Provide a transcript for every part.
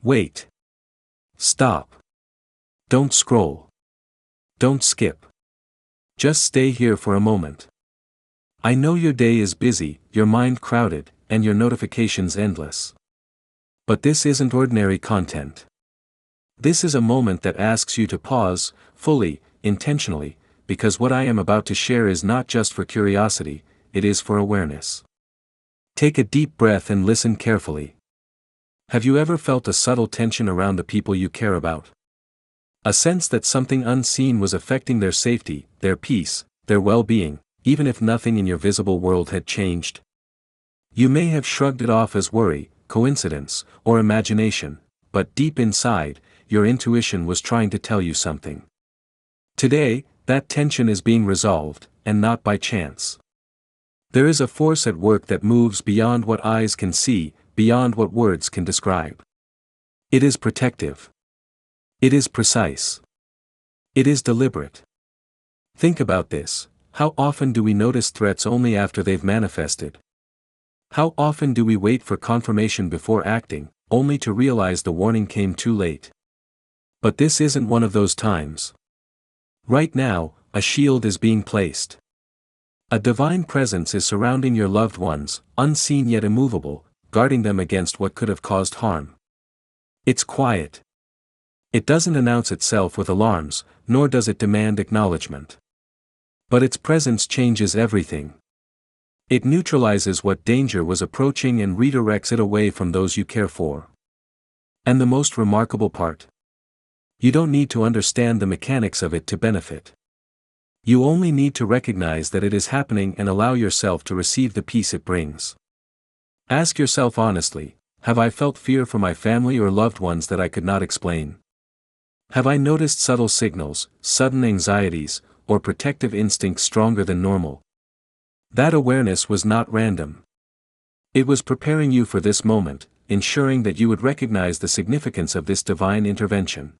Wait. Stop. Don't scroll. Don't skip. Just stay here for a moment. I know your day is busy, your mind crowded, and your notifications endless. But this isn't ordinary content. This is a moment that asks you to pause, fully, intentionally, because what I am about to share is not just for curiosity, it is for awareness. Take a deep breath and listen carefully. Have you ever felt a subtle tension around the people you care about? A sense that something unseen was affecting their safety, their peace, their well-being, even if nothing in your visible world had changed? You may have shrugged it off as worry, coincidence, or imagination, but deep inside, your intuition was trying to tell you something. Today, that tension is being resolved, and not by chance. There is a force at work that moves beyond what eyes can see, beyond what words can describe. It is protective. It is precise. It is deliberate. Think about this. How often do we notice threats only after they've manifested? How often do we wait for confirmation before acting, only to realize the warning came too late? But this isn't one of those times. Right now, a shield is being placed. A divine presence is surrounding your loved ones, unseen yet immovable, guarding them against what could have caused harm. It's quiet. It doesn't announce itself with alarms, nor does it demand acknowledgement. But its presence changes everything. It neutralizes what danger was approaching and redirects it away from those you care for. And the most remarkable part? You don't need to understand the mechanics of it to benefit. You only need to recognize that it is happening and allow yourself to receive the peace it brings. Ask yourself honestly, have I felt fear for my family or loved ones that I could not explain? Have I noticed subtle signals, sudden anxieties, or protective instincts stronger than normal? That awareness was not random. It was preparing you for this moment, ensuring that you would recognize the significance of this divine intervention.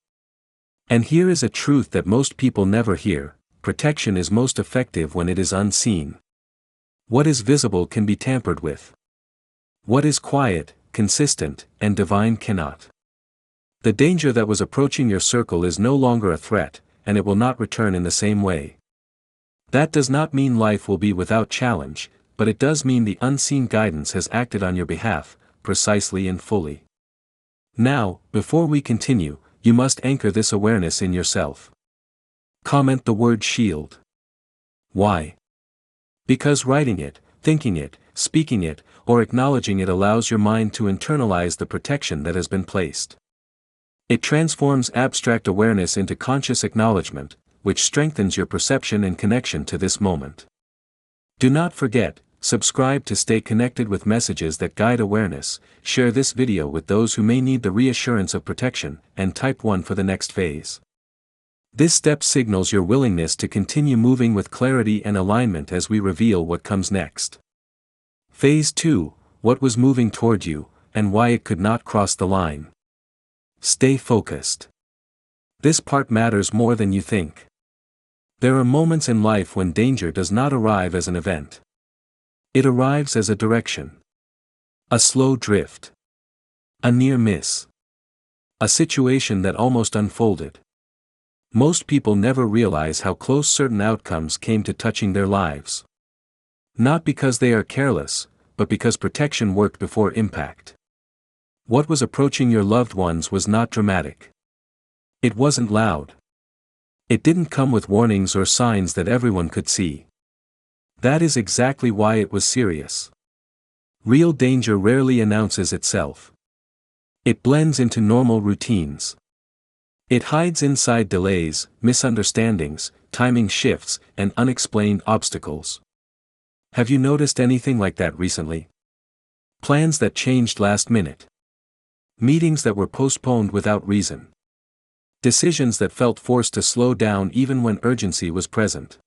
And here is a truth that most people never hear: protection is most effective when it is unseen. What is visible can be tampered with. What is quiet, consistent, and divine cannot. The danger that was approaching your circle is no longer a threat, and it will not return in the same way. That does not mean life will be without challenge, but it does mean the unseen guidance has acted on your behalf, precisely and fully. Now, before we continue, you must anchor this awareness in yourself. Comment the word shield. Why? Because writing it, thinking it, speaking it, or acknowledging it allows your mind to internalize the protection that has been placed. It transforms abstract awareness into conscious acknowledgement, which strengthens your perception and connection to this moment. Do not forget, subscribe to stay connected with messages that guide awareness, share this video with those who may need the reassurance of protection, and type 1 for the next phase. This step signals your willingness to continue moving with clarity and alignment as we reveal what comes next. Phase 2, what was moving toward you, and why it could not cross the line. Stay focused. This part matters more than you think. There are moments in life when danger does not arrive as an event. It arrives as a direction. A slow drift. A near miss. A situation that almost unfolded. Most people never realize how close certain outcomes came to touching their lives. Not because they are careless, but because protection worked before impact. What was approaching your loved ones was not dramatic. It wasn't loud. It didn't come with warnings or signs that everyone could see. That is exactly why it was serious. Real danger rarely announces itself. It blends into normal routines. It hides inside delays, misunderstandings, timing shifts, and unexplained obstacles. Have you noticed anything like that recently? Plans that changed last minute. Meetings that were postponed without reason. Decisions that felt forced to slow down even when urgency was present.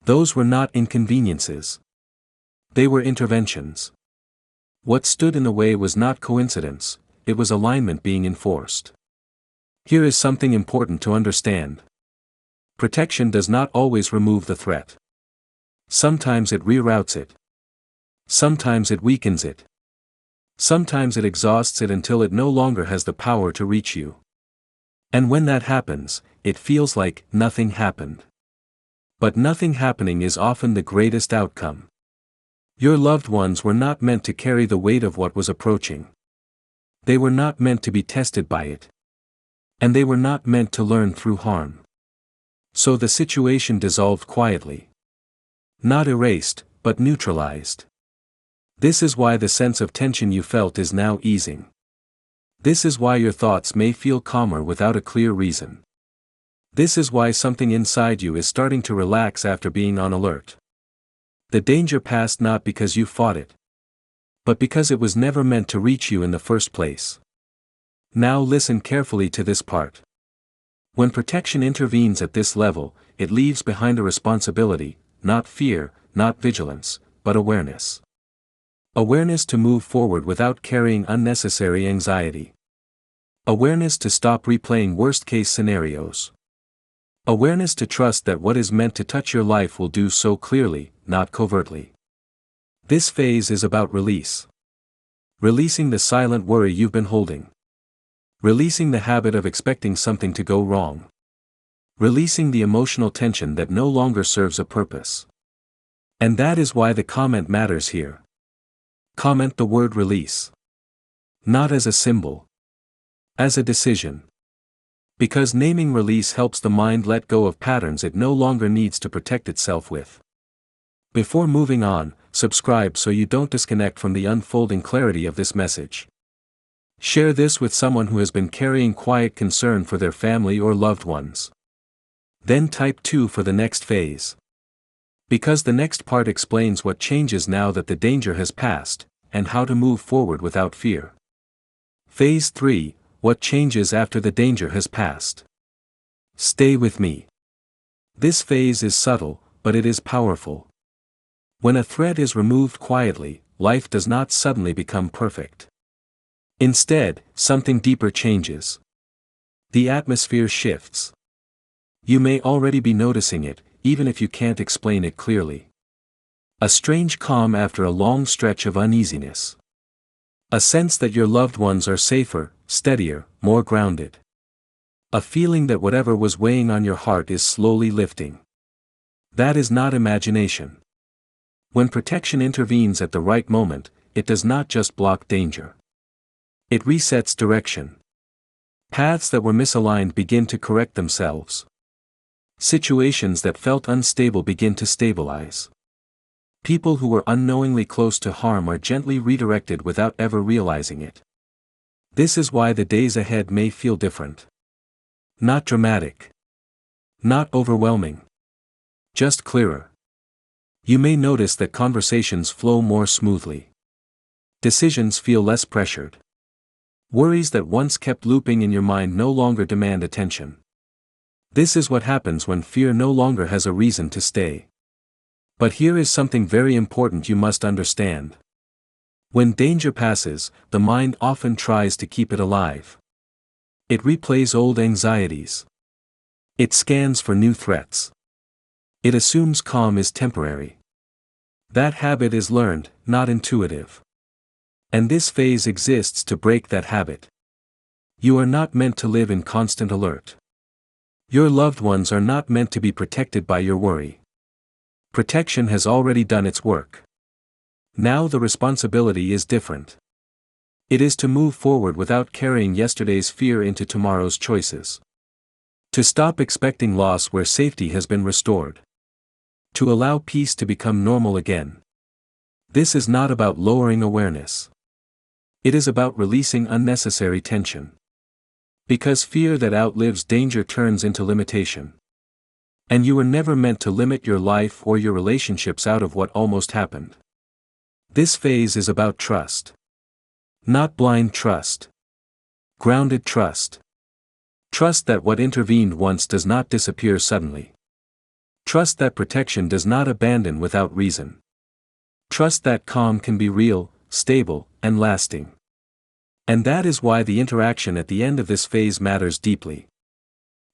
Those were not inconveniences. They were interventions. What stood in the way was not coincidence, it was alignment being enforced. Here is something important to understand. Protection does not always remove the threat. Sometimes it reroutes it. Sometimes it weakens it. Sometimes it exhausts it until it no longer has the power to reach you. And when that happens, it feels like nothing happened. But nothing happening is often the greatest outcome. Your loved ones were not meant to carry the weight of what was approaching. They were not meant to be tested by it. And they were not meant to learn through harm. So the situation dissolved quietly. Not erased, but neutralized. This is why the sense of tension you felt is now easing. This is why your thoughts may feel calmer without a clear reason. This is why something inside you is starting to relax after being on alert. The danger passed not because you fought it, but because it was never meant to reach you in the first place. Now listen carefully to this part. When protection intervenes at this level, it leaves behind a responsibility, not fear, not vigilance, but awareness. Awareness to move forward without carrying unnecessary anxiety. Awareness to stop replaying worst-case scenarios. Awareness to trust that what is meant to touch your life will do so clearly, not covertly. This phase is about release. Releasing the silent worry you've been holding. Releasing the habit of expecting something to go wrong. Releasing the emotional tension that no longer serves a purpose. And that is why the comment matters here. Comment the word release. Not as a symbol. As a decision. Because naming release helps the mind let go of patterns it no longer needs to protect itself with. Before moving on, subscribe so you don't disconnect from the unfolding clarity of this message. Share this with someone who has been carrying quiet concern for their family or loved ones. Then type 2 for the next phase. Because the next part explains what changes now that the danger has passed, and how to move forward without fear. Phase 3, what changes after the danger has passed. Stay with me. This phase is subtle, but it is powerful. When a threat is removed quietly, life does not suddenly become perfect. Instead, something deeper changes. The atmosphere shifts. You may already be noticing it, even if you can't explain it clearly. A strange calm after a long stretch of uneasiness. A sense that your loved ones are safer, steadier, more grounded. A feeling that whatever was weighing on your heart is slowly lifting. That is not imagination. When protection intervenes at the right moment, it does not just block danger. It resets direction. Paths that were misaligned begin to correct themselves. Situations that felt unstable begin to stabilize. People who were unknowingly close to harm are gently redirected without ever realizing it. This is why the days ahead may feel different. Not dramatic. Not overwhelming. Just clearer. You may notice that conversations flow more smoothly. Decisions feel less pressured. Worries that once kept looping in your mind no longer demand attention. This is what happens when fear no longer has a reason to stay. But here is something very important you must understand. When danger passes, the mind often tries to keep it alive. It replays old anxieties. It scans for new threats. It assumes calm is temporary. That habit is learned, not intuitive. And this phase exists to break that habit. You are not meant to live in constant alert. Your loved ones are not meant to be protected by your worry. Protection has already done its work. Now the responsibility is different. It is to move forward without carrying yesterday's fear into tomorrow's choices. To stop expecting loss where safety has been restored. To allow peace to become normal again. This is not about lowering awareness. It is about releasing unnecessary tension. Because fear that outlives danger turns into limitation. And you were never meant to limit your life or your relationships out of what almost happened. This phase is about trust. Not blind trust. Grounded trust. Trust that what intervened once does not disappear suddenly. Trust that protection does not abandon without reason. Trust that calm can be real, stable, and lasting. And that is why the interaction at the end of this phase matters deeply.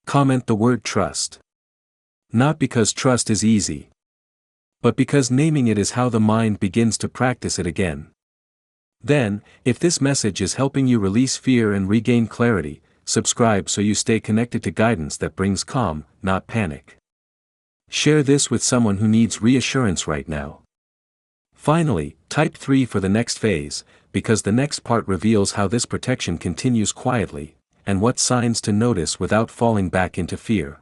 Comment the word trust. Not because trust is easy, but because naming it is how the mind begins to practice it again. Then, if this message is helping you release fear and regain clarity, subscribe so you stay connected to guidance that brings calm, not panic. Share this with someone who needs reassurance right now. Finally, type 3 for the next phase, because the next part reveals how this protection continues quietly, and what signs to notice without falling back into fear.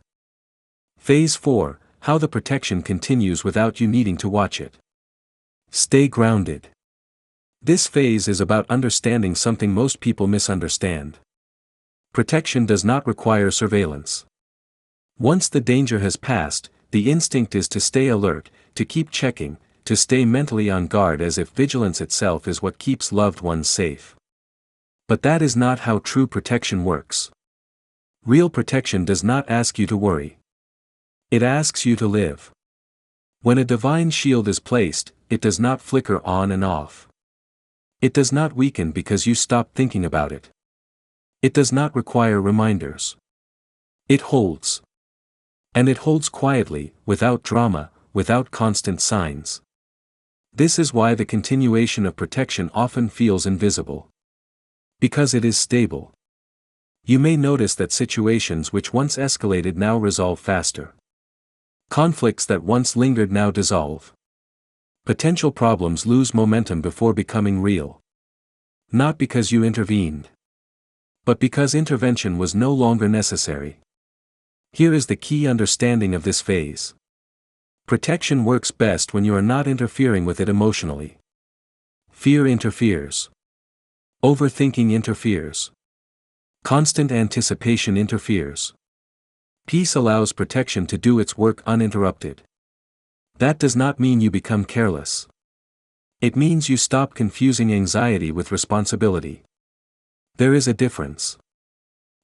Phase 4, how the protection continues without you needing to watch it. Stay grounded. This phase is about understanding something most people misunderstand. Protection does not require surveillance. Once the danger has passed, the instinct is to stay alert, to keep checking, to stay mentally on guard as if vigilance itself is what keeps loved ones safe. But that is not how true protection works. Real protection does not ask you to worry. It asks you to live. When a divine shield is placed, it does not flicker on and off. It does not weaken because you stop thinking about it. It does not require reminders. It holds. And it holds quietly, without drama, without constant signs. This is why the continuation of protection often feels invisible. Because it is stable. You may notice that situations which once escalated now resolve faster. Conflicts that once lingered now dissolve. Potential problems lose momentum before becoming real. Not because you intervened. But because intervention was no longer necessary. Here is the key understanding of this phase. Protection works best when you are not interfering with it emotionally. Fear interferes. Overthinking interferes. Constant anticipation interferes. Peace allows protection to do its work uninterrupted. That does not mean you become careless. It means you stop confusing anxiety with responsibility. There is a difference.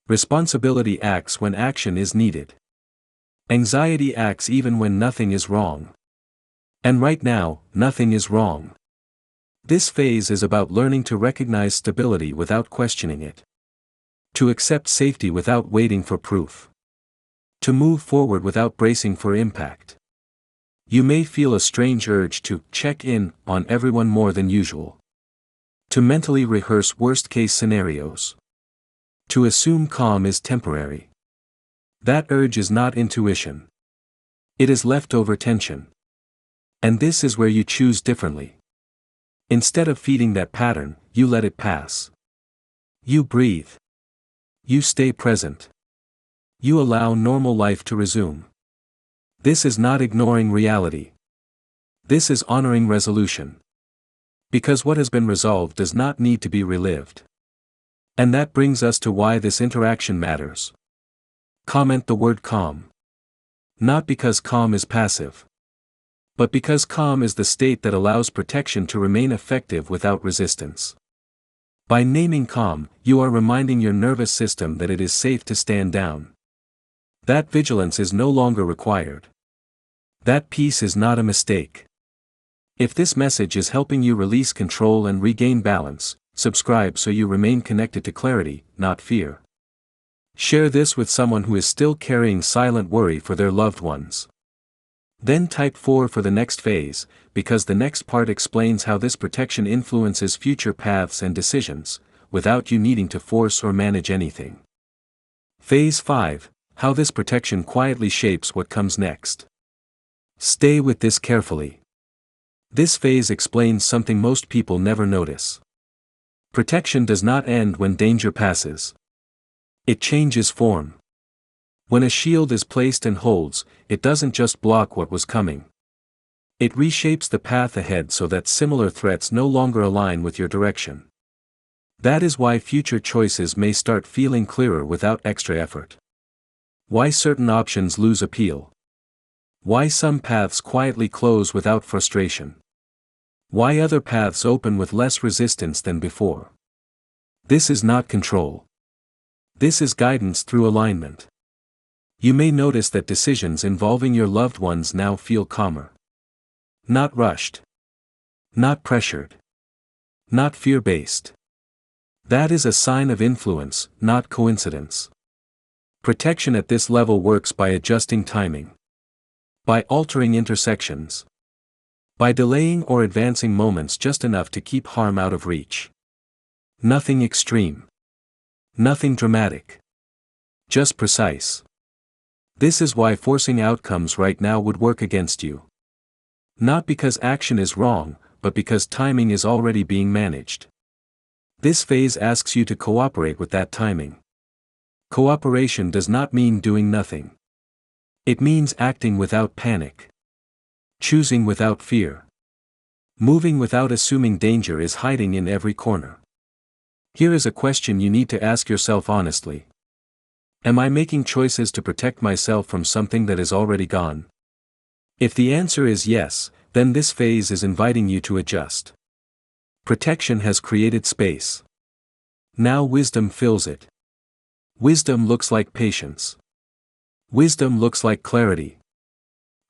Responsibility acts when action is needed. Anxiety acts even when nothing is wrong. And right now, nothing is wrong. This phase is about learning to recognize stability without questioning it. To accept safety without waiting for proof. To move forward without bracing for impact. You may feel a strange urge to check in on everyone more than usual. To mentally rehearse worst-case scenarios. To assume calm is temporary. That urge is not intuition. It is leftover tension. And this is where you choose differently. Instead of feeding that pattern, you let it pass. You breathe. You stay present. You allow normal life to resume. This is not ignoring reality. This is honoring resolution. Because what has been resolved does not need to be relived. And that brings us to why this interaction matters. Comment the word calm. Not because calm is passive. But because calm is the state that allows protection to remain effective without resistance. By naming calm, you are reminding your nervous system that it is safe to stand down. That vigilance is no longer required. That peace is not a mistake. If this message is helping you release control and regain balance, subscribe so you remain connected to clarity, not fear. Share this with someone who is still carrying silent worry for their loved ones. Then type 4 for the next phase, because the next part explains how this protection influences future paths and decisions, without you needing to force or manage anything. Phase 5, how this protection quietly shapes what comes next. Stay with this carefully. This phase explains something most people never notice. Protection does not end when danger passes. It changes form. When a shield is placed and holds, it doesn't just block what was coming. It reshapes the path ahead so that similar threats no longer align with your direction. That is why future choices may start feeling clearer without extra effort. Why certain options lose appeal. Why some paths quietly close without frustration. Why other paths open with less resistance than before. This is not control. This is guidance through alignment. You may notice that decisions involving your loved ones now feel calmer. Not rushed. Not pressured. Not fear-based. That is a sign of influence, not coincidence. Protection at this level works by adjusting timing. By altering intersections. By delaying or advancing moments just enough to keep harm out of reach. Nothing extreme. Nothing dramatic. Just precise. This is why forcing outcomes right now would work against you. Not because action is wrong, but because timing is already being managed. This phase asks you to cooperate with that timing. Cooperation does not mean doing nothing. It means acting without panic. Choosing without fear. Moving without assuming danger is hiding in every corner. Here is a question you need to ask yourself honestly. Am I making choices to protect myself from something that is already gone? If the answer is yes, then this phase is inviting you to adjust. Protection has created space. Now wisdom fills it. Wisdom looks like patience. Wisdom looks like clarity.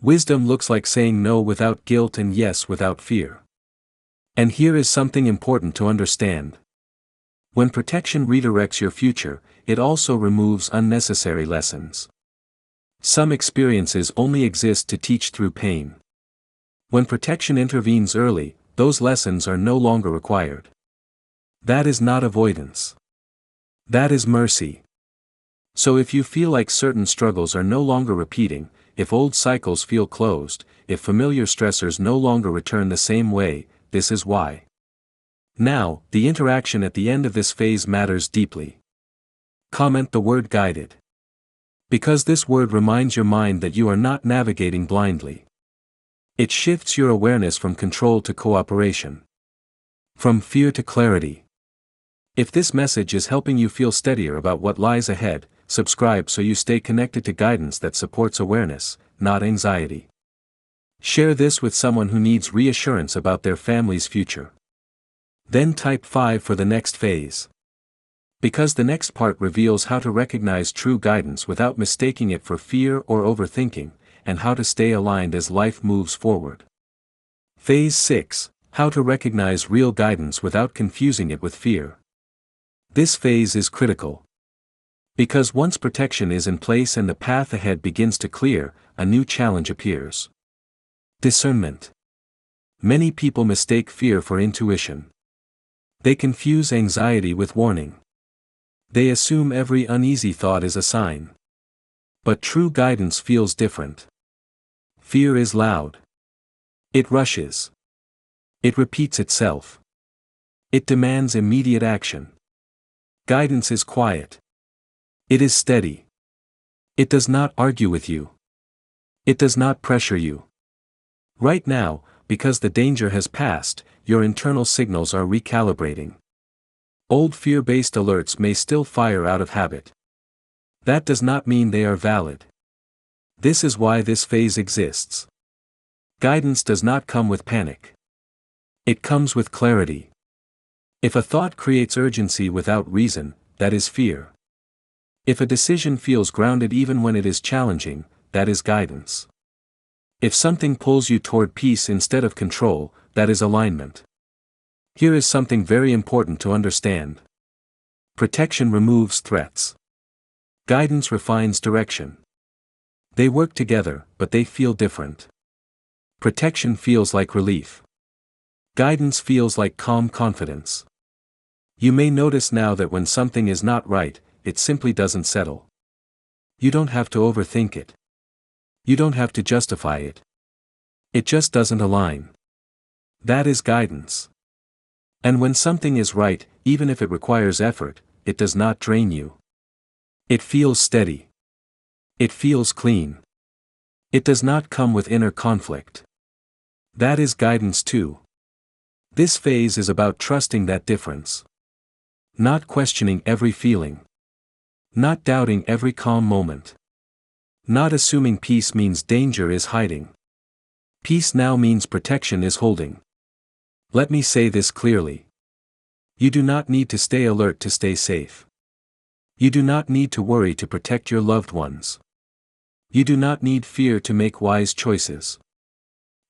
Wisdom looks like saying no without guilt and yes without fear. And here is something important to understand. When protection redirects your future, it also removes unnecessary lessons. Some experiences only exist to teach through pain. When protection intervenes early, those lessons are no longer required. That is not avoidance. That is mercy. So if you feel like certain struggles are no longer repeating, if old cycles feel closed, if familiar stressors no longer return the same way, this is why. Now, the interaction at the end of this phase matters deeply. Comment the word guided. Because this word reminds your mind that you are not navigating blindly. It shifts your awareness from control to cooperation. From fear to clarity. If this message is helping you feel steadier about what lies ahead, subscribe so you stay connected to guidance that supports awareness, not anxiety. Share this with someone who needs reassurance about their family's future. Then type 5 for the next phase. Because the next part reveals how to recognize true guidance without mistaking it for fear or overthinking, and how to stay aligned as life moves forward. Phase 6, how to recognize real guidance without confusing it with fear. This phase is critical. Because once protection is in place and the path ahead begins to clear, a new challenge appears. Discernment. Many people mistake fear for intuition. They confuse anxiety with warning. They assume every uneasy thought is a sign. But true guidance feels different. Fear is loud. It rushes. It repeats itself. It demands immediate action. Guidance is quiet. It is steady. It does not argue with you. It does not pressure you. Right now, because the danger has passed, your internal signals are recalibrating. Old fear-based alerts may still fire out of habit. That does not mean they are valid. This is why this phase exists. Guidance does not come with panic. It comes with clarity. If a thought creates urgency without reason, that is fear. If a decision feels grounded even when it is challenging, that is guidance. If something pulls you toward peace instead of control, that is alignment. Here is something very important to understand. Protection removes threats. Guidance refines direction. They work together, but they feel different. Protection feels like relief. Guidance feels like calm confidence. You may notice now that when something is not right, it simply doesn't settle. You don't have to overthink it. You don't have to justify it. It just doesn't align. That is guidance. And when something is right, even if it requires effort, it does not drain you. It feels steady. It feels clean. It does not come with inner conflict. That is guidance too. This phase is about trusting that difference. Not questioning every feeling. Not doubting every calm moment. Not assuming peace means danger is hiding. Peace now means protection is holding. Let me say this clearly. You do not need to stay alert to stay safe. You do not need to worry to protect your loved ones. You do not need fear to make wise choices.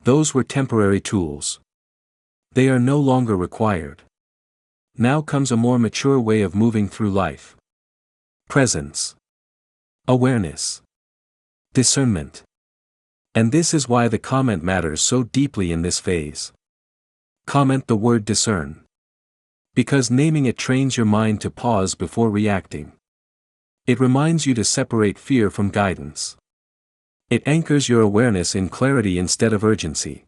Those were temporary tools. They are no longer required. Now comes a more mature way of moving through life. Presence. Awareness. Discernment. And this is why the comment matters so deeply in this phase. Comment the word discern. Because naming it trains your mind to pause before reacting. It reminds you to separate fear from guidance. It anchors your awareness in clarity instead of urgency.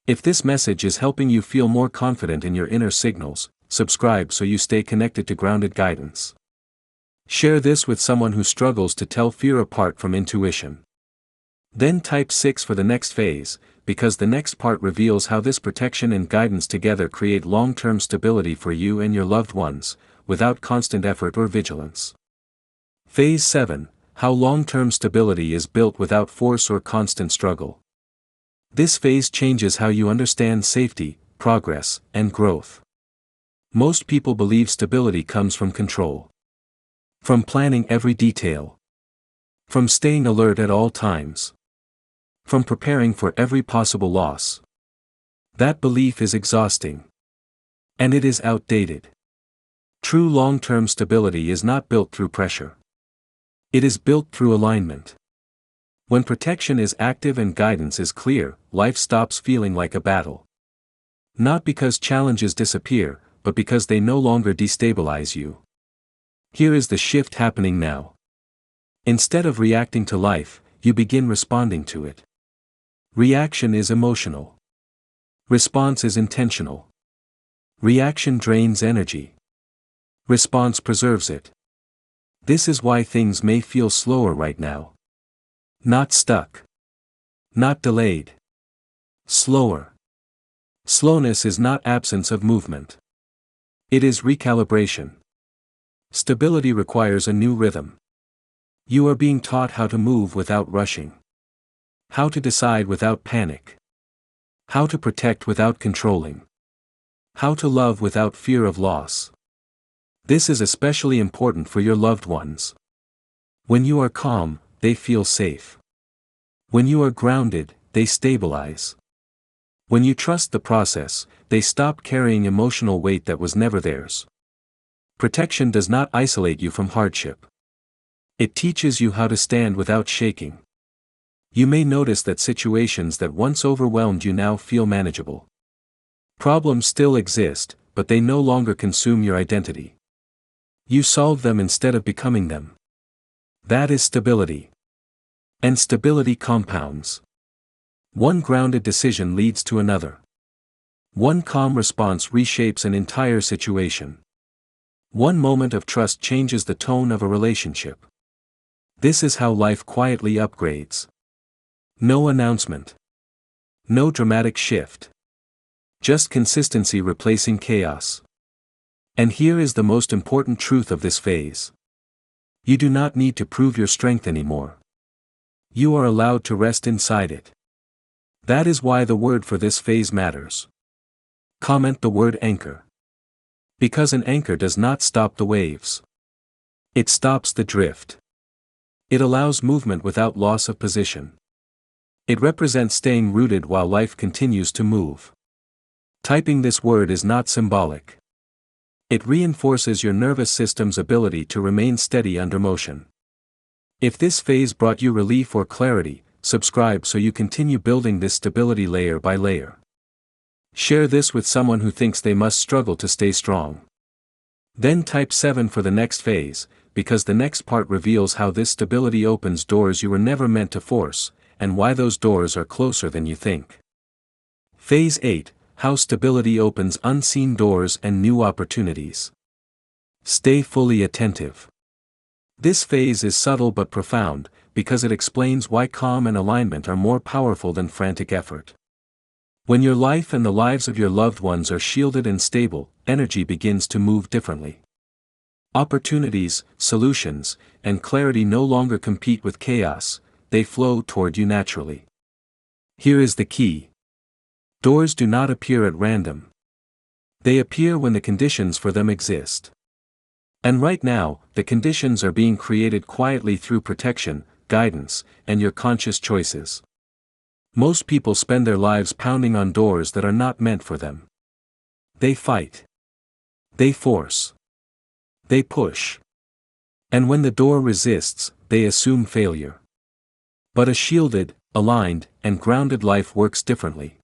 If this message is helping you feel more confident in your inner signals, subscribe so you stay connected to grounded guidance. Share this with someone who struggles to tell fear apart from intuition. Then type 6 for the next phase, because the next part reveals how this protection and guidance together create long-term stability for you and your loved ones, without constant effort or vigilance. Phase 7, how long-term stability is built without force or constant struggle. This phase changes how you understand safety, progress, and growth. Most people believe stability comes from control. From planning every detail. From staying alert at all times. From preparing for every possible loss. That belief is exhausting. And it is outdated. True long-term stability is not built through pressure. It is built through alignment. When protection is active and guidance is clear, life stops feeling like a battle. Not because challenges disappear, but because they no longer destabilize you. Here is the shift happening now. Instead of reacting to life, you begin responding to it. Reaction is emotional. Response is intentional. Reaction drains energy. Response preserves it. This is why things may feel slower right now. Not stuck. Not delayed. Slower. Slowness is not absence of movement. It is recalibration. Stability requires a new rhythm. You are being taught how to move without rushing. How to decide without panic. How to protect without controlling. How to love without fear of loss. This is especially important for your loved ones. When you are calm, they feel safe. When you are grounded, they stabilize. When you trust the process, they stop carrying emotional weight that was never theirs. Protection does not isolate you from hardship. It teaches you how to stand without shaking. You may notice that situations that once overwhelmed you now feel manageable. Problems still exist, but they no longer consume your identity. You solve them instead of becoming them. That is stability. And stability compounds. One grounded decision leads to another. One calm response reshapes an entire situation. One moment of trust changes the tone of a relationship. This is how life quietly upgrades. No announcement. No dramatic shift. Just consistency replacing chaos. And here is the most important truth of this phase. You do not need to prove your strength anymore. You are allowed to rest inside it. That is why the word for this phase matters. Comment the word anchor. Because an anchor does not stop the waves. It stops the drift. It allows movement without loss of position. It represents staying rooted while life continues to move. Typing this word is not symbolic. It reinforces your nervous system's ability to remain steady under motion. If this phase brought you relief or clarity, subscribe so you continue building this stability layer by layer. Share this with someone who thinks they must struggle to stay strong. Then type 7 for the next phase, because the next part reveals how this stability opens doors you were never meant to force, and why those doors are closer than you think. Phase 8, how stability opens unseen doors and new opportunities. Stay fully attentive. This phase is subtle but profound, because it explains why calm and alignment are more powerful than frantic effort. When your life and the lives of your loved ones are shielded and stable, energy begins to move differently. Opportunities, solutions, and clarity no longer compete with chaos, they flow toward you naturally. Here is the key. Doors do not appear at random. They appear when the conditions for them exist. And right now, the conditions are being created quietly through protection, guidance, and your conscious choices. Most people spend their lives pounding on doors that are not meant for them. They fight. They force. They push. And when the door resists, they assume failure. But a shielded, aligned, and grounded life works differently.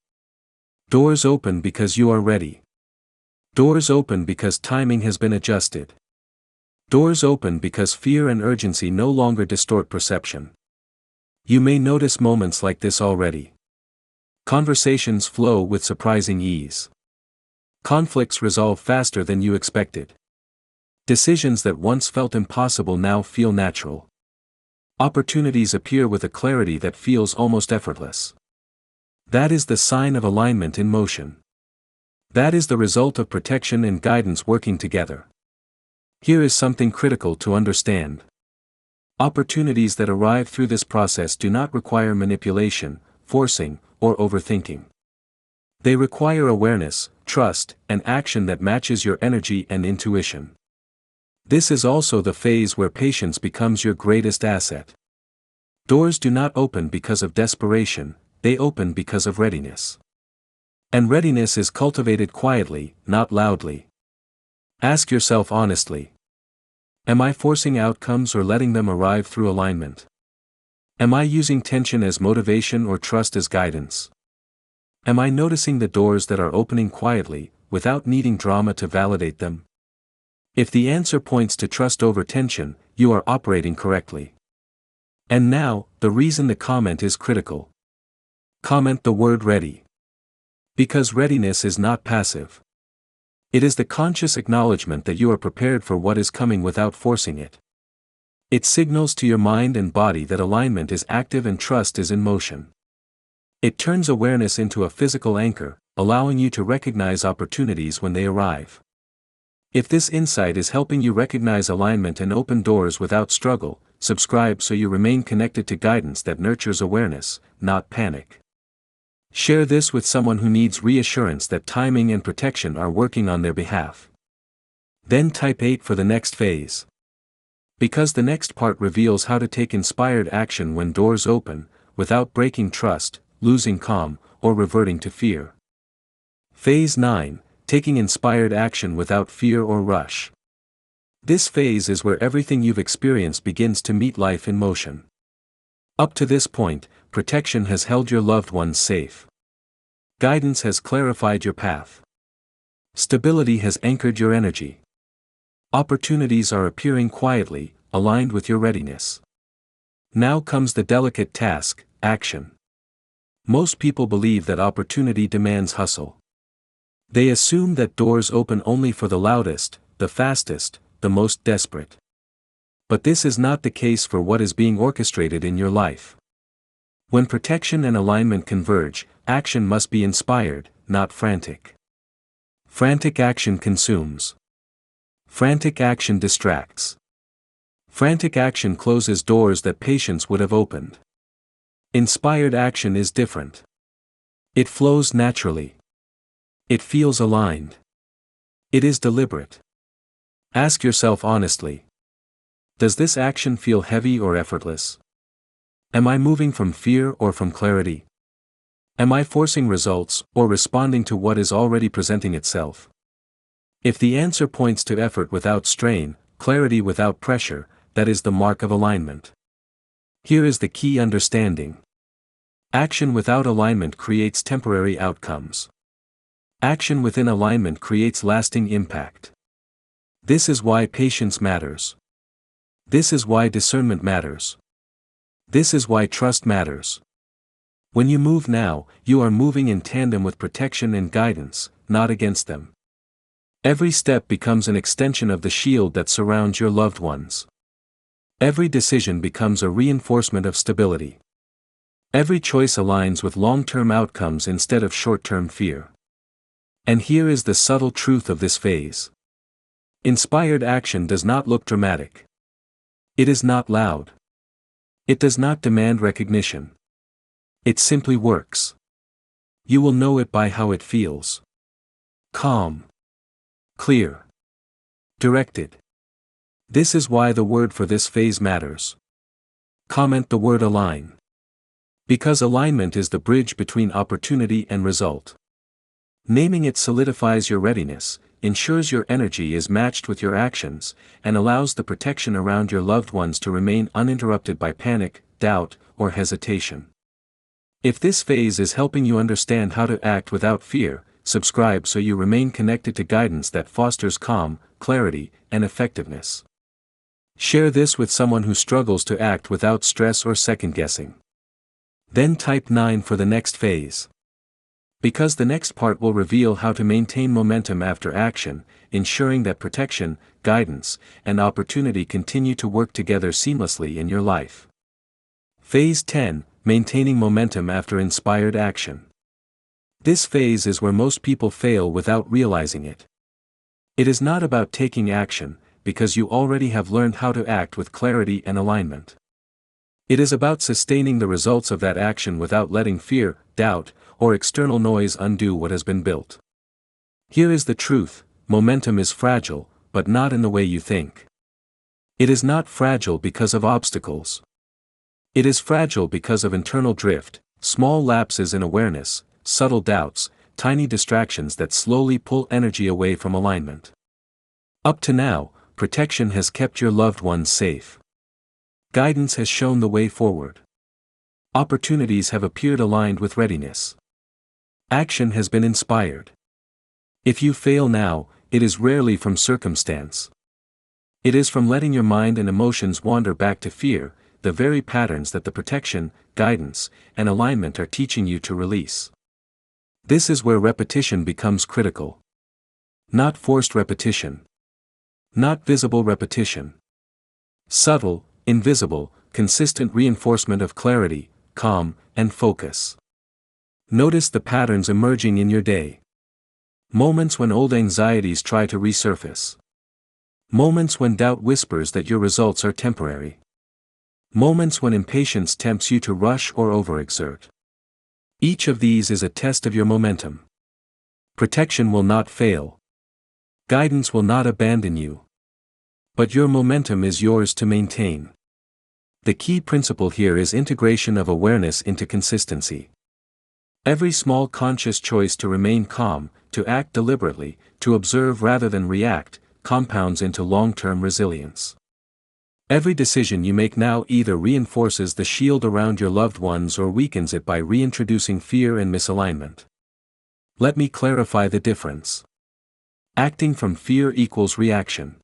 Doors open because you are ready. Doors open because timing has been adjusted. Doors open because fear and urgency no longer distort perception. You may notice moments like this already. Conversations flow with surprising ease. Conflicts resolve faster than you expected. Decisions that once felt impossible now feel natural. Opportunities appear with a clarity that feels almost effortless. That is the sign of alignment in motion. That is the result of protection and guidance working together. Here is something critical to understand. Opportunities that arrive through this process do not require manipulation, forcing, or overthinking. They require awareness, trust, and action that matches your energy and intuition. This is also the phase where patience becomes your greatest asset. Doors do not open because of desperation, they open because of readiness. And readiness is cultivated quietly, not loudly. Ask yourself honestly. Am I forcing outcomes or letting them arrive through alignment? Am I using tension as motivation or trust as guidance? Am I noticing the doors that are opening quietly, without needing drama to validate them? If the answer points to trust over tension, you are operating correctly. And now, the reason the comment is critical. Comment the word ready. Because readiness is not passive. It is the conscious acknowledgement that you are prepared for what is coming without forcing it. It signals to your mind and body that alignment is active and trust is in motion. It turns awareness into a physical anchor, allowing you to recognize opportunities when they arrive. If this insight is helping you recognize alignment and open doors without struggle, subscribe so you remain connected to guidance that nurtures awareness, not panic. Share this with someone who needs reassurance that timing and protection are working on their behalf. Then type 8 for the next phase. Because the next part reveals how to take inspired action when doors open, without breaking trust, losing calm, or reverting to fear. Phase 9. Taking inspired action without fear or rush. This phase is where everything you've experienced begins to meet life in motion. Up to this point, protection has held your loved ones safe. Guidance has clarified your path. Stability has anchored your energy. Opportunities are appearing quietly, aligned with your readiness. Now comes the delicate task, action. Most people believe that opportunity demands hustle. They assume that doors open only for the loudest, the fastest, the most desperate. But this is not the case for what is being orchestrated in your life. When protection and alignment converge, action must be inspired, not frantic. Frantic action consumes. Frantic action distracts. Frantic action closes doors that patience would have opened. Inspired action is different. It flows naturally. It feels aligned. It is deliberate. Ask yourself honestly. Does this action feel heavy or effortless? Am I moving from fear or from clarity? Am I forcing results or responding to what is already presenting itself? If the answer points to effort without strain, clarity without pressure, that is the mark of alignment. Here is the key understanding. Action without alignment creates temporary outcomes. Action within alignment creates lasting impact. This is why patience matters. This is why discernment matters. This is why trust matters. When you move now, you are moving in tandem with protection and guidance, not against them. Every step becomes an extension of the shield that surrounds your loved ones. Every decision becomes a reinforcement of stability. Every choice aligns with long-term outcomes instead of short-term fear. And here is the subtle truth of this phase. Inspired action does not look dramatic. It is not loud. It does not demand recognition. It simply works. You will know it by how it feels. Calm. Clear. Directed. This is why the word for this phase matters. Comment the word align. Because alignment is the bridge between opportunity and result. Naming it solidifies your readiness, ensures your energy is matched with your actions, and allows the protection around your loved ones to remain uninterrupted by panic, doubt, or hesitation. If this phase is helping you understand how to act without fear, subscribe so you remain connected to guidance that fosters calm, clarity, and effectiveness. Share this with someone who struggles to act without stress or second-guessing. Then type 9 for the next phase. Because the next part will reveal how to maintain momentum after action, ensuring that protection, guidance, and opportunity continue to work together seamlessly in your life. Phase 10, Maintaining Momentum After Inspired Action. This phase is where most people fail without realizing it. It is not about taking action, because you already have learned how to act with clarity and alignment. It is about sustaining the results of that action without letting fear, doubt, or external noise undo what has been built. Here is the truth: momentum is fragile, but not in the way you think. It is not fragile because of obstacles. It is fragile because of internal drift, small lapses in awareness, subtle doubts, tiny distractions that slowly pull energy away from alignment. Up to now, protection has kept your loved ones safe. Guidance has shown the way forward. Opportunities have appeared aligned with readiness. Action has been inspired. If you fail now, it is rarely from circumstance. It is from letting your mind and emotions wander back to fear, the very patterns that the protection, guidance, and alignment are teaching you to release. This is where repetition becomes critical. Not forced repetition. Not visible repetition. Subtle, invisible, consistent reinforcement of clarity, calm, and focus. Notice the patterns emerging in your day. Moments when old anxieties try to resurface. Moments when doubt whispers that your results are temporary. Moments when impatience tempts you to rush or overexert. Each of these is a test of your momentum. Protection will not fail. Guidance will not abandon you. But your momentum is yours to maintain. The key principle here is integration of awareness into consistency. Every small conscious choice to remain calm, to act deliberately, to observe rather than react, compounds into long-term resilience. Every decision you make now either reinforces the shield around your loved ones or weakens it by reintroducing fear and misalignment. Let me clarify the difference. Acting from fear equals reaction.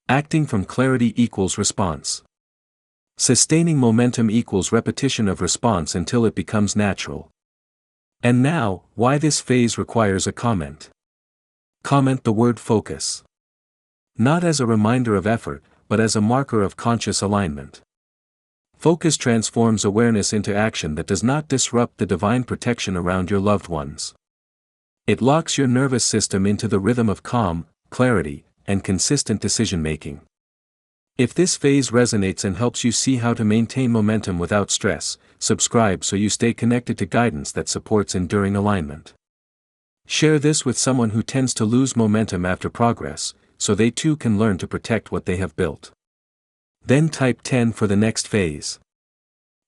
Acting from clarity equals response. Sustaining momentum equals repetition of response until it becomes natural. And now, why this phase requires a comment. Comment the word focus. Not as a reminder of effort, but as a marker of conscious alignment. Focus transforms awareness into action that does not disrupt the divine protection around your loved ones. It locks your nervous system into the rhythm of calm, clarity, and consistent decision-making. If this phase resonates and helps you see how to maintain momentum without stress, subscribe so you stay connected to guidance that supports enduring alignment. Share this with someone who tends to lose momentum after progress, so they too can learn to protect what they have built. Then type 10 for the next phase.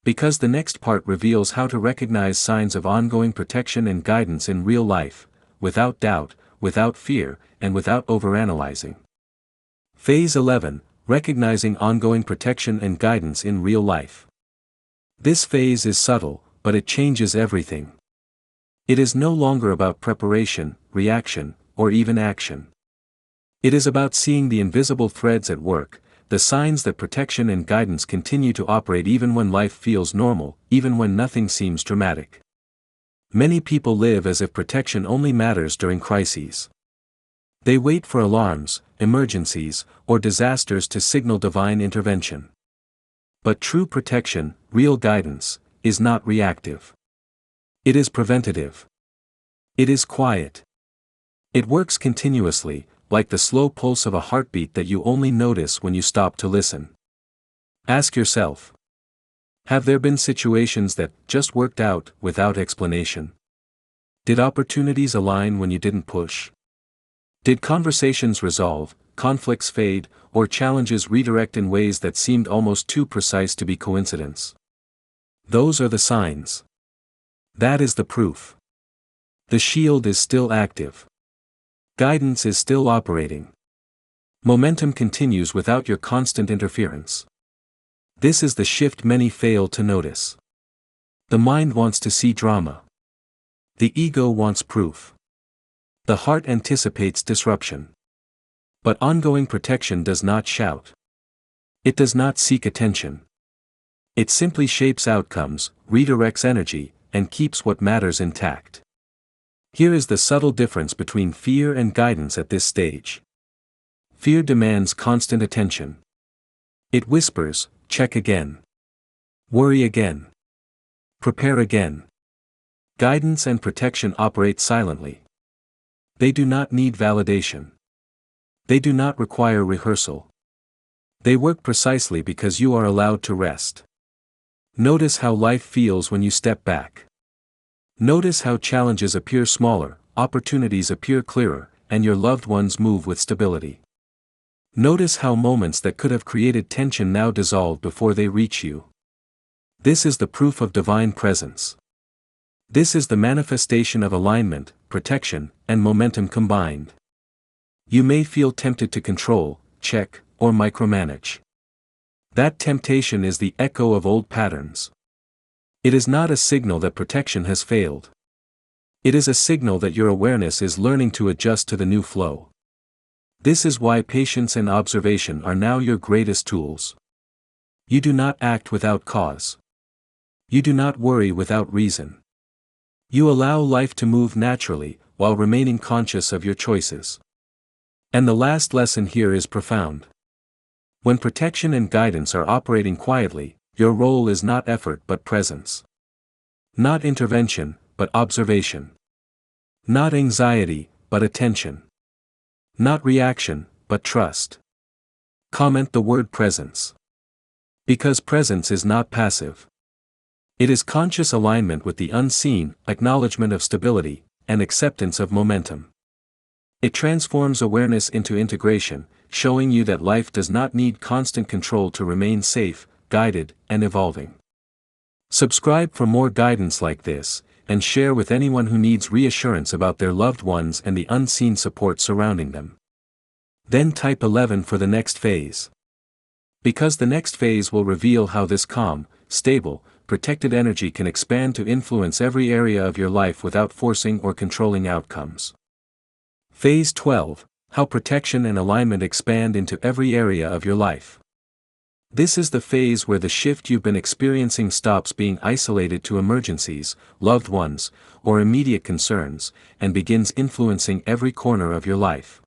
Because the next part reveals how to recognize signs of ongoing protection and guidance in real life, without doubt, without fear, and without overanalyzing. Phase 11, Recognizing ongoing protection and guidance in real life. This phase is subtle, but it changes everything. It is no longer about preparation, reaction, or even action. It is about seeing the invisible threads at work, the signs that protection and guidance continue to operate even when life feels normal, even when nothing seems dramatic. Many people live as if protection only matters during crises. They wait for alarms, emergencies, or disasters to signal divine intervention. But true protection, real guidance, is not reactive. It is preventative. It is quiet. It works continuously, like the slow pulse of a heartbeat that you only notice when you stop to listen. Ask yourself: have there been situations that just worked out without explanation? Did opportunities align when you didn't push? Did conversations resolve, conflicts fade, or challenges redirect in ways that seemed almost too precise to be coincidence? Those are the signs. That is the proof. The shield is still active. Guidance is still operating. Momentum continues without your constant interference. This is the shift many fail to notice. The mind wants to see drama. The ego wants proof. The heart anticipates disruption. But ongoing protection does not shout. It does not seek attention. It simply shapes outcomes, redirects energy, and keeps what matters intact. Here is the subtle difference between fear and guidance at this stage. Fear demands constant attention. It whispers, check again. Worry again. Prepare again. Guidance and protection operate silently. They do not need validation. They do not require rehearsal. They work precisely because you are allowed to rest. Notice how life feels when you step back. Notice how challenges appear smaller, opportunities appear clearer, and your loved ones move with stability. Notice how moments that could have created tension now dissolve before they reach you. This is the proof of divine presence. This is the manifestation of alignment, protection, and momentum combined. You may feel tempted to control, check, or micromanage. That temptation is the echo of old patterns. It is not a signal that protection has failed. It is a signal that your awareness is learning to adjust to the new flow. This is why patience and observation are now your greatest tools. You do not act without cause. You do not worry without reason. You allow life to move naturally, while remaining conscious of your choices. And the last lesson here is profound. When protection and guidance are operating quietly, your role is not effort but presence. Not intervention, but observation. Not anxiety, but attention. Not reaction, but trust. Comment the word presence. Because presence is not passive. It is conscious alignment with the unseen, acknowledgement of stability, and acceptance of momentum. It transforms awareness into integration, showing you that life does not need constant control to remain safe, guided, and evolving. Subscribe for more guidance like this, and share with anyone who needs reassurance about their loved ones and the unseen support surrounding them. Then type 11 for the next phase. Because the next phase will reveal how this calm, stable, protected energy can expand to influence every area of your life without forcing or controlling outcomes. Phase 12. How protection and alignment expand into every area of your life. This is the phase where the shift you've been experiencing stops being isolated to emergencies, loved ones, or immediate concerns, and begins influencing every corner of your life.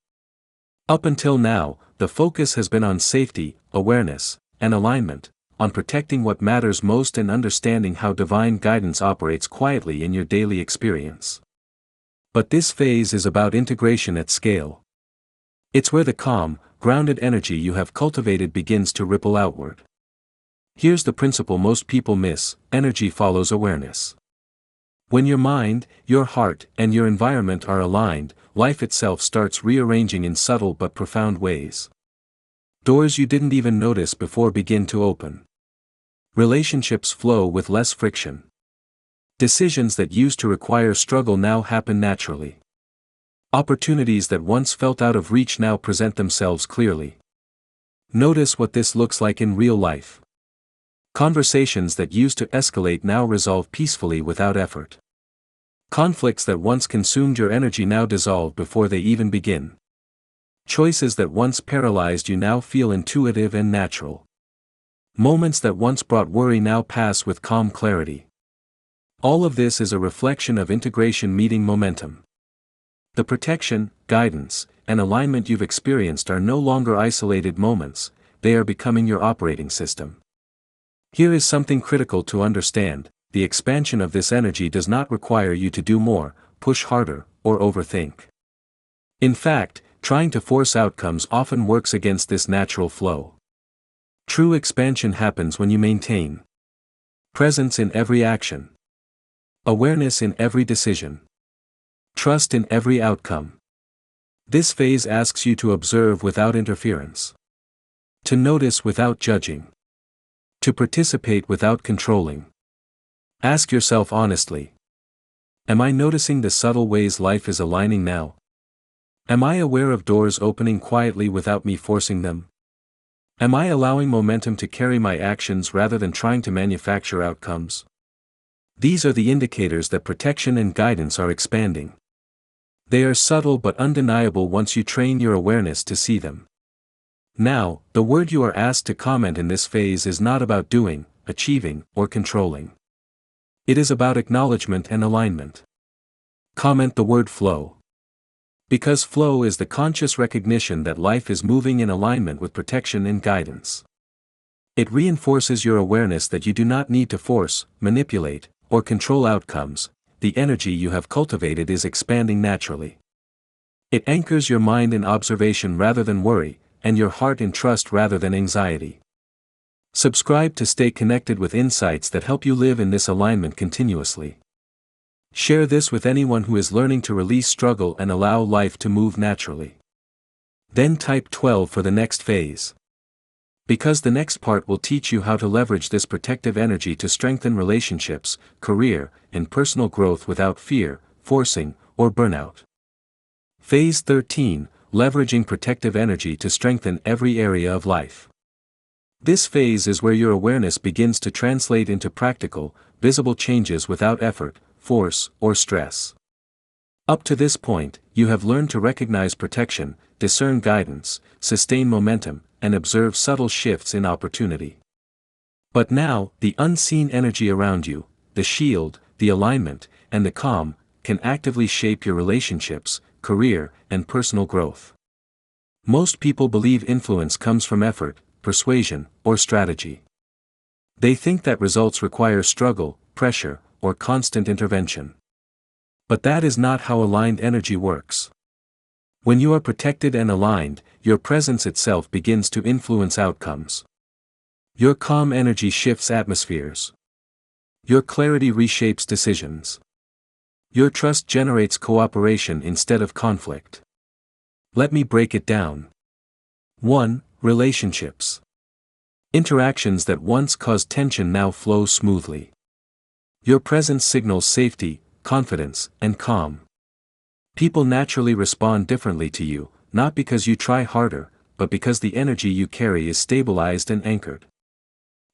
Up until now, the focus has been on safety, awareness, and alignment, on protecting what matters most and understanding how divine guidance operates quietly in your daily experience. But this phase is about integration at scale. It's where the calm, grounded energy you have cultivated begins to ripple outward. Here's the principle most people miss: energy follows awareness. When your mind, your heart, and your environment are aligned, life itself starts rearranging in subtle but profound ways. Doors you didn't even notice before begin to open. Relationships flow with less friction. Decisions that used to require struggle now happen naturally. Opportunities that once felt out of reach now present themselves clearly. Notice what this looks like in real life. Conversations that used to escalate now resolve peacefully without effort. Conflicts that once consumed your energy now dissolve before they even begin. Choices that once paralyzed you now feel intuitive and natural. Moments that once brought worry now pass with calm clarity. All of this is a reflection of integration meeting momentum. The protection, guidance, and alignment you've experienced are no longer isolated moments, they are becoming your operating system. Here is something critical to understand: the expansion of this energy does not require you to do more, push harder, or overthink. In fact, trying to force outcomes often works against this natural flow. True expansion happens when you maintain presence in every action, awareness in every decision, trust in every outcome. This phase asks you to observe without interference, to notice without judging, to participate without controlling. Ask yourself honestly: am I noticing the subtle ways life is aligning now? Am I aware of doors opening quietly without me forcing them? Am I allowing momentum to carry my actions rather than trying to manufacture outcomes? These are the indicators that protection and guidance are expanding. They are subtle but undeniable once you train your awareness to see them. Now, the word you are asked to comment in this phase is not about doing, achieving, or controlling. It is about acknowledgement and alignment. Comment the word flow. Because flow is the conscious recognition that life is moving in alignment with protection and guidance. It reinforces your awareness that you do not need to force, manipulate, or control outcomes. The energy you have cultivated is expanding naturally. It anchors your mind in observation rather than worry, and your heart in trust rather than anxiety. Subscribe to stay connected with insights that help you live in this alignment continuously. Share this with anyone who is learning to release struggle and allow life to move naturally. Then type 12 for the next phase. Because the next part will teach you how to leverage this protective energy to strengthen relationships, career, and personal growth without fear, forcing, or burnout. Phase 13, leveraging protective energy to strengthen every area of life. This phase is where your awareness begins to translate into practical, visible changes without effort, force, or stress. Up to this point, you have learned to recognize protection, discern guidance, sustain momentum, and observe subtle shifts in opportunity. But now, the unseen energy around you, the shield, the alignment, and the calm, can actively shape your relationships, career, and personal growth. Most people believe influence comes from effort, persuasion, or strategy. They think that results require struggle, pressure, or constant intervention. But that is not how aligned energy works. When you are protected and aligned, your presence itself begins to influence outcomes. Your calm energy shifts atmospheres. Your clarity reshapes decisions. Your trust generates cooperation instead of conflict. Let me break it down. 1. Relationships. Interactions that once caused tension now flow smoothly. Your presence signals safety, confidence, and calm. People naturally respond differently to you, not because you try harder, but because the energy you carry is stabilized and anchored.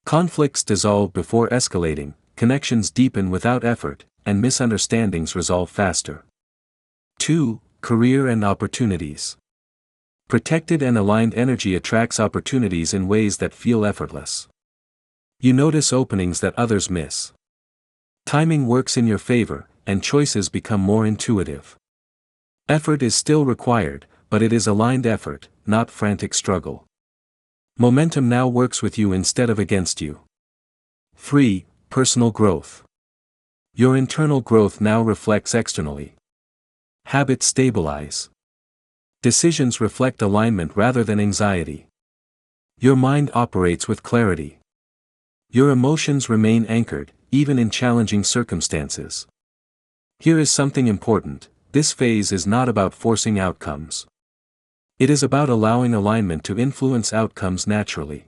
Conflicts dissolve before escalating, connections deepen without effort, and misunderstandings resolve faster. 2. Career and opportunities. Protected and aligned energy attracts opportunities in ways that feel effortless. You notice openings that others miss. Timing works in your favor, and choices become more intuitive. Effort is still required, but it is aligned effort, not frantic struggle. Momentum now works with you instead of against you. 3. Personal growth. Your internal growth now reflects externally. Habits stabilize. Decisions reflect alignment rather than anxiety. Your mind operates with clarity. Your emotions remain anchored, even in challenging circumstances. Here is something important. This phase is not about forcing outcomes. It is about allowing alignment to influence outcomes naturally.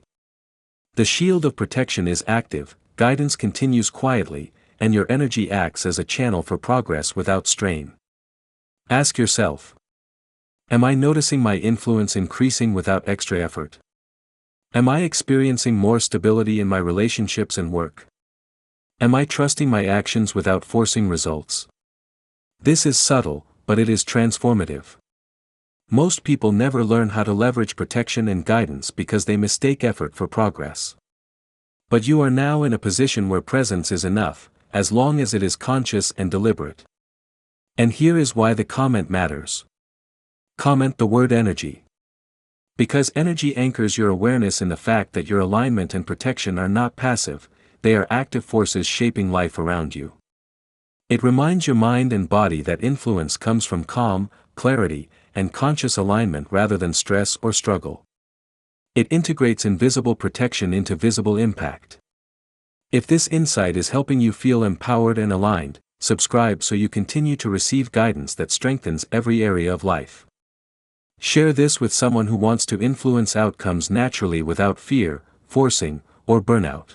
The shield of protection is active, guidance continues quietly, and your energy acts as a channel for progress without strain. Ask yourself: am I noticing my influence increasing without extra effort? Am I experiencing more stability in my relationships and work? Am I trusting my actions without forcing results? This is subtle, but it is transformative. Most people never learn how to leverage protection and guidance because they mistake effort for progress. But you are now in a position where presence is enough, as long as it is conscious and deliberate. And here is why the comment matters. Comment the word energy. Because energy anchors your awareness in the fact that your alignment and protection are not passive, they are active forces shaping life around you. It reminds your mind and body that influence comes from calm, clarity, and conscious alignment rather than stress or struggle. It integrates invisible protection into visible impact. If this insight is helping you feel empowered and aligned, subscribe so you continue to receive guidance that strengthens every area of life. Share this with someone who wants to influence outcomes naturally without fear, forcing, or burnout.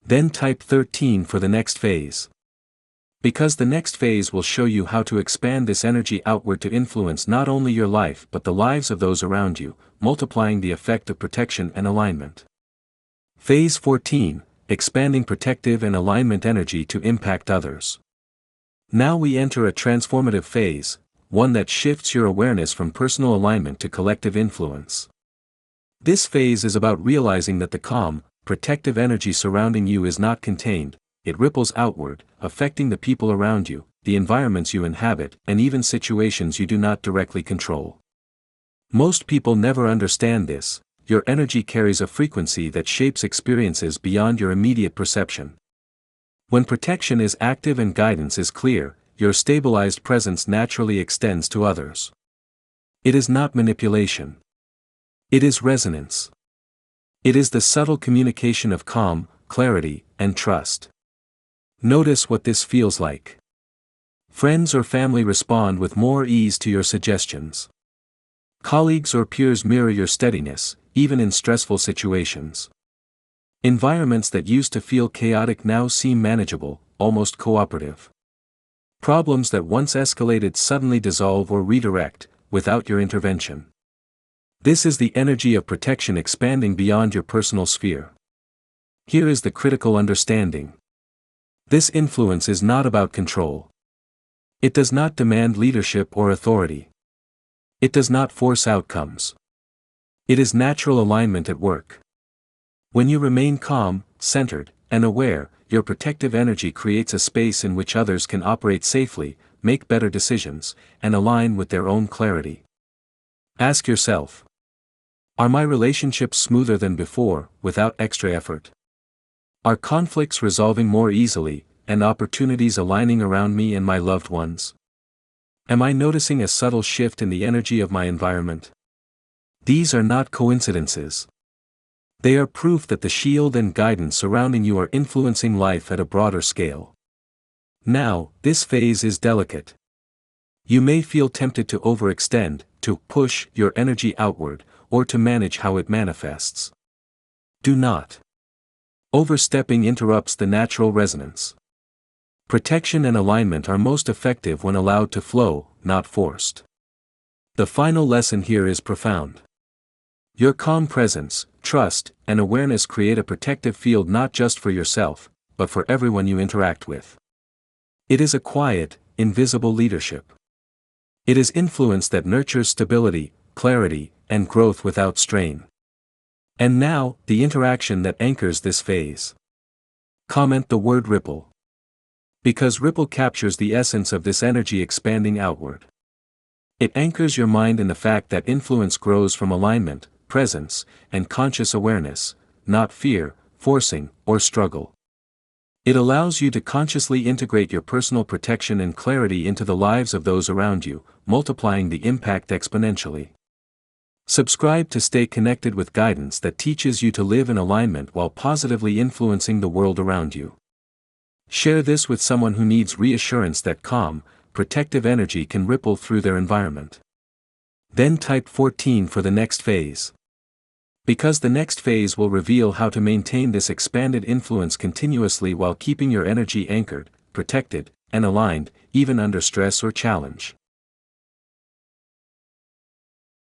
Then type 13 for the next phase. Because the next phase will show you how to expand this energy outward to influence not only your life but the lives of those around you, multiplying the effect of protection and alignment. Phase 14, expanding protective and alignment energy to impact others. Now we enter a transformative phase, one that shifts your awareness from personal alignment to collective influence. This phase is about realizing that the calm, protective energy surrounding you is not contained, it ripples outward, affecting the people around you, the environments you inhabit, and even situations you do not directly control. Most people never understand this. Your energy carries a frequency that shapes experiences beyond your immediate perception. When protection is active and guidance is clear, your stabilized presence naturally extends to others. It is not manipulation. It is resonance. It is the subtle communication of calm, clarity, and trust. Notice what this feels like. Friends or family respond with more ease to your suggestions. Colleagues or peers mirror your steadiness, even in stressful situations. Environments that used to feel chaotic now seem manageable, almost cooperative. Problems that once escalated suddenly dissolve or redirect, without your intervention. This is the energy of protection expanding beyond your personal sphere. Here is the critical understanding. This influence is not about control. It does not demand leadership or authority. It does not force outcomes. It is natural alignment at work. When you remain calm, centered, and aware, your protective energy creates a space in which others can operate safely, make better decisions, and align with their own clarity. Ask yourself: are my relationships smoother than before, without extra effort? Are conflicts resolving more easily, and opportunities aligning around me and my loved ones? Am I noticing a subtle shift in the energy of my environment? These are not coincidences. They are proof that the shield and guidance surrounding you are influencing life at a broader scale. Now, this phase is delicate. You may feel tempted to overextend, to push your energy outward, or to manage how it manifests. Do not. Overstepping interrupts the natural resonance. Protection and alignment are most effective when allowed to flow, not forced. The final lesson here is profound. Your calm presence, trust, and awareness create a protective field not just for yourself, but for everyone you interact with. It is a quiet, invisible leadership. It is influence that nurtures stability, clarity, and growth without strain. And now, the interaction that anchors this phase. Comment the word ripple. Because ripple captures the essence of this energy expanding outward. It anchors your mind in the fact that influence grows from alignment, presence, and conscious awareness, not fear, forcing, or struggle. It allows you to consciously integrate your personal protection and clarity into the lives of those around you, multiplying the impact exponentially. Subscribe to stay connected with guidance that teaches you to live in alignment while positively influencing the world around you. Share this with someone who needs reassurance that calm, protective energy can ripple through their environment. Then type 14 for the next phase. Because the next phase will reveal how to maintain this expanded influence continuously while keeping your energy anchored, protected, and aligned, even under stress or challenge.